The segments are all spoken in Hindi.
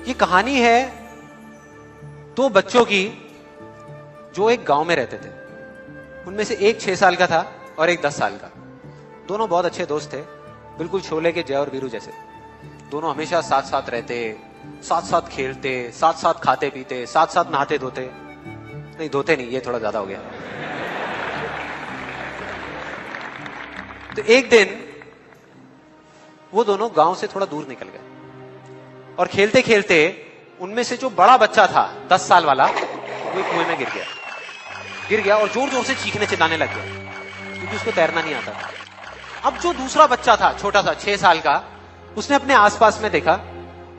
ये कहानी है दो बच्चों की जो एक गांव में रहते थे। उनमें से एक 6 साल का था और एक 10 साल का। दोनों बहुत अच्छे दोस्त थे, बिल्कुल शोले के जय और वीरू जैसे। दोनों हमेशा साथ साथ रहते, साथ साथ खेलते, साथ साथ खाते पीते, साथ साथ नहाते धोते। नहीं धोते नहीं, ये थोड़ा ज्यादा हो गया। तो एक दिन वो दोनों गांव से थोड़ा दूर निकल गए और खेलते खेलते उनमें से जो बड़ा बच्चा था 10 साल वाला, वो कुएं में गिर गया और जोर जोर से चीखने चिल्लाने लग गया क्योंकि उसको तैरना नहीं आता था। अब जो दूसरा बच्चा था, छोटा सा 6 साल का, उसने अपने आसपास में देखा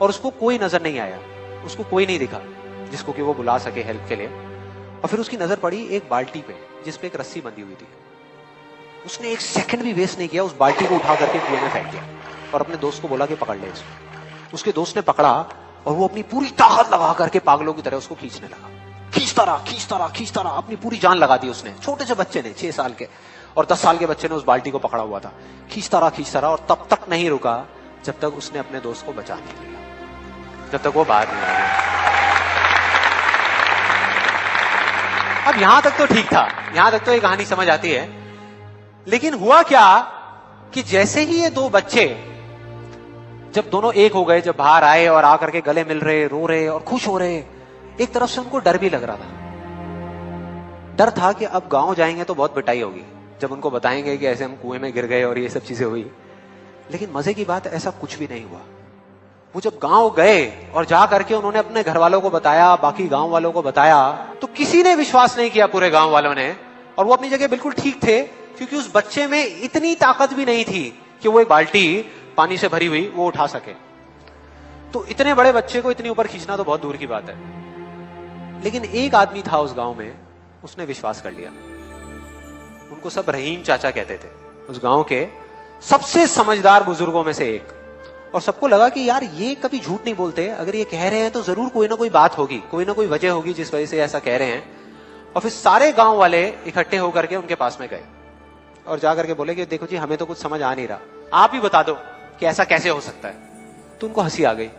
और उसको कोई नजर नहीं आया, उसको कोई नहीं दिखा जिसको कि वो बुला सके हेल्प के लिए। और फिर उसकी नजर पड़ी एक बाल्टी पे जिसपे एक रस्सी बंधी हुई थी। उसने एक सेकंड भी वेस्ट नहीं किया, उस बाल्टी को उठा करके कुएं में फेंक दिया और अपने दोस्त को बोला कि पकड़ ले इसको। उसके दोस्त ने पकड़ा और वो अपनी पूरी ताकत लगा करके पागलों की तरह उसको खींचने लगा। खींचता रहा, अपनी पूरी जान लगा दी उसने। छोटे से बच्चे ने, 6 साल के और 10 साल के बच्चे ने उस बाल्टी को पकड़ा हुआ था। खींचता रहा और तब तक नहीं रुका जब तक उसने अपने दोस्त को बचा नहीं लिया, जब तक वो बाहर नहीं आया। अब यहां तक तो ठीक था, यहां तक तो ये कहानी समझ आती है। लेकिन हुआ क्या कि जैसे ही ये दो बच्चे जब दोनों एक हो गए, जब बाहर आए और आकर के गले मिल रहे, रो रहे और खुश हो रहे, एक तरफ से उनको डर भी लग रहा था। डर था कि अब गांव जाएंगे तो बहुत पिटाई होगी जब उनको बताएंगे कि ऐसे हम कुएं में गिर गए और ये सब चीजें हुई। लेकिन मजे की बात, ऐसा कुछ भी नहीं हुआ। वो जब गांव गए और जा करके उन्होंने अपने घर वालों को बताया, बाकी गांव वालों को बताया, तो किसी ने विश्वास नहीं किया, पूरे गांव वालों ने। और वो अपनी जगह बिल्कुल ठीक थे क्योंकि उस बच्चे में इतनी ताकत भी नहीं थी कि वो एक बाल्टी पानी से भरी हुई वो उठा सके। तो इतने बड़े बच्चे को इतनी ऊपर खींचना तो बहुत दूर की बात है। लेकिन एक आदमी था उस गांव में, उसने विश्वास कर लिया। उनको सब रहीम चाचा कहते थे, उस गांव के सबसे समझदार बुजुर्गों में से एक। और सबको लगा कि यार ये कभी झूठ नहीं बोलते, अगर ये कह रहे हैं तो जरूर कोई ना कोई बात होगी, कोई ना कोई वजह होगी जिस वजह से ऐसा कह रहे हैं। और फिर सारे गांव वाले इकट्ठे होकर के उनके पास में गए और जाकर के बोले कि देखो जी, हमें तो कुछ समझ आ नहीं रहा, आप ही बता दो कि ऐसा कैसे हो सकता है। तो उनको हंसी आ गई।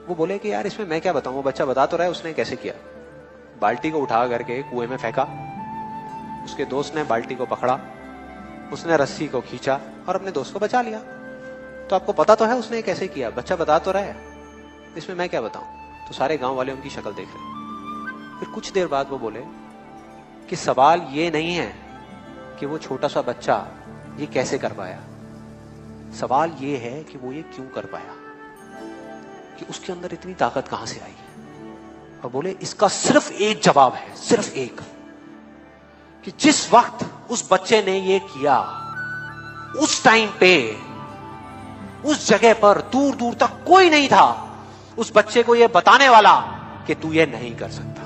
वो बोले कि यार इसमें मैं क्या बताऊं, वो बच्चा बता तो रहा है उसने कैसे किया। बाल्टी को उठा करके कुएं में फेंका, उसके दोस्त ने बाल्टी को पकड़ा, उसने रस्सी को खींचा और अपने दोस्त को बचा लिया। तो आपको पता तो है उसने कैसे किया, बच्चा बता तो रहा है, इसमें मैं क्या बताऊं। तो सारे गांव वाले उनकी शक्ल देख रहे। फिर कुछ देर बाद वो बोले कि सवाल ये नहीं है कि वो छोटा सा बच्चा ये कैसे कर पाया, सवाल ये है कि वो ये क्यों कर पाया, कि उसके अंदर इतनी ताकत कहां से आई। और बोले इसका सिर्फ एक जवाब है, सिर्फ एक, कि जिस वक्त उस बच्चे ने ये किया, उस टाइम पे उस जगह पर दूर दूर तक कोई नहीं था उस बच्चे को ये बताने वाला कि तू ये नहीं कर सकता।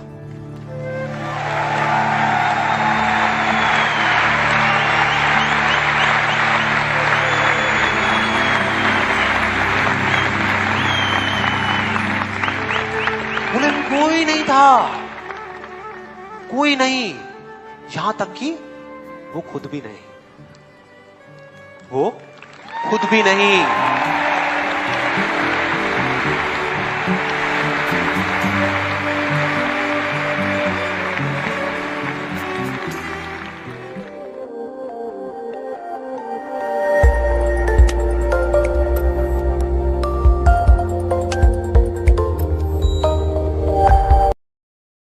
बोले कोई नहीं था, कोई नहीं, यहां तक कि वो खुद भी नहीं, वो खुद भी नहीं।